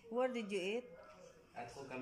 Where did you eat? At huwag ka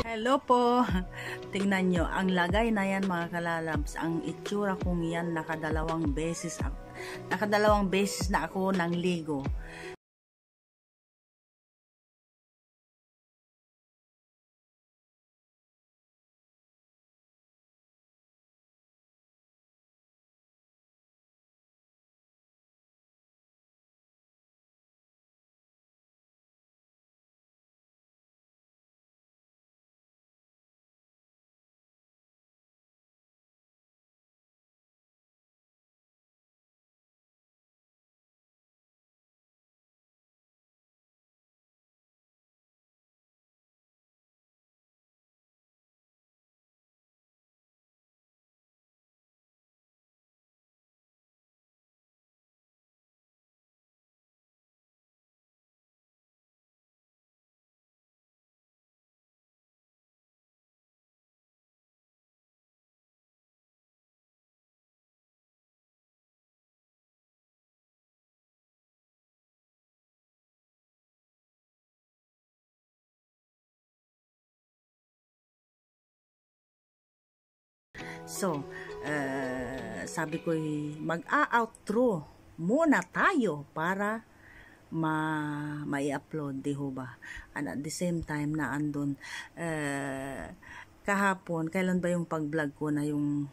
Hello po. Tingnan nyo, ang lagay na yan mga kalalabs, ang itsura kong yan nakadalawang beses na ako ng ligo. So, sabi ko mag-outro muna tayo para mai-upload, di ho ba? And at the same time na andun, kahapon, kailan ba yung pag-vlog ko na yung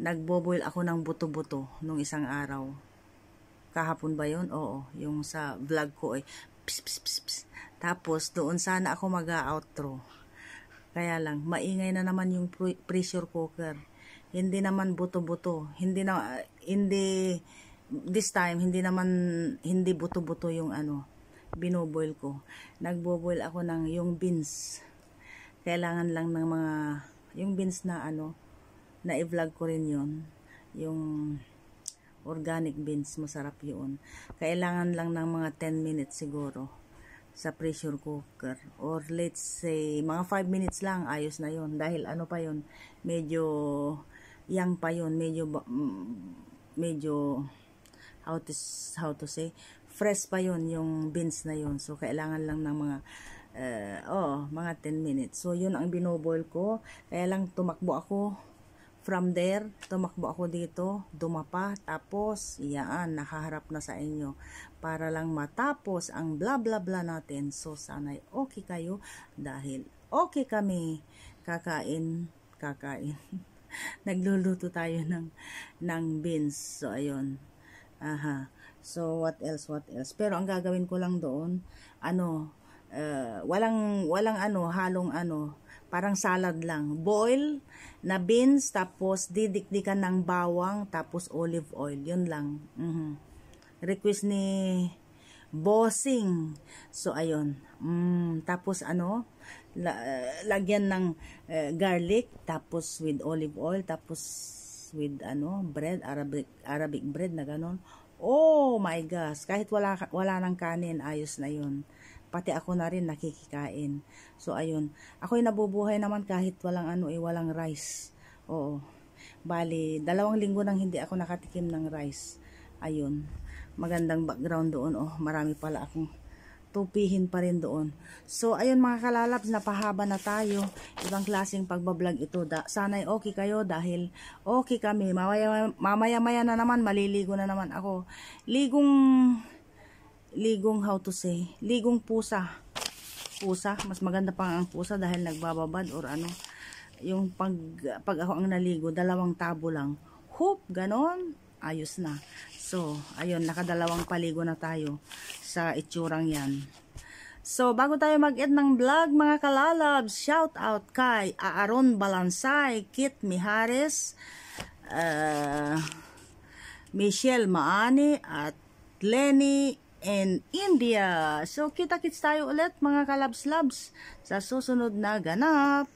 nagboboil ako ng buto-buto nung isang araw? Kahapon ba yun? Oo, yung sa vlog ko pss, pss, pss, pss. Tapos doon sana ako mag-outro. Kaya lang, maingay na naman yung pressure cooker. Hindi naman buto-buto. Hindi, this time, hindi buto-buto yung binoboil ko. Nagboboil ako ng yung beans. Kailangan lang ng mga, yung beans na na i-vlog ko rin yun. Yung organic beans, masarap yun. Kailangan lang ng mga 10 minutes siguro sa pressure cooker, or let's say mga 5 minutes lang, ayos na yun, dahil pa yun, medyo young pa yun, medyo how to say, fresh pa yun yung beans na yun. So kailangan lang ng mga mga 10 minutes. So yun ang binoboil ko. Kaya lang tumakbo ako from there, tumakbo ako dito, dumapa, tapos, yan, nakaharap na sa inyo, para lang matapos ang bla bla bla natin. So, sana'y okay kayo, dahil okay kami, kakain, nagluluto tayo ng beans. So, ayun, so, what else, pero ang gagawin ko lang doon, walang halong parang salad lang. Boil na beans, tapos didikdikan ng bawang, tapos olive oil. Yun lang. Request ni Bossing. So, ayun. Tapos, lagyan ng garlic, tapos with olive oil, tapos with, bread, Arabic bread na ganon. Oh my gosh. Kahit wala ng kanin, ayos na yun. Pati ako na rin nakikikain. So, ayun. Ako'y nabubuhay naman kahit walang rice. Oo. Bali, 2 linggo nang hindi ako nakatikim ng rice. Ayun. Magandang background doon. Oh, marami pala akong tupihin pa rin doon. So, ayun mga kalalabs, napahaba na tayo. Ibang klaseng pagbablog ito. Sana'y okay kayo dahil okay kami. Mamaya-maya na naman, maliligo na naman ako. Ligong how to say, ligong pusa, mas maganda pa ang pusa dahil nagbababad or yung pag ako ang naligo, 2 tabo lang, hoop, ganon, ayos na. So, ayun, nakadalawang paligo na tayo sa itsurang yan. So, bago tayo mag-end ng vlog mga kalalabs, shout out kay Aaron Balansay, Kit Mihares, Michelle Maani, at Lenny in India. So, kita-kits tayo ulit mga kalabs-labs sa susunod na ganap.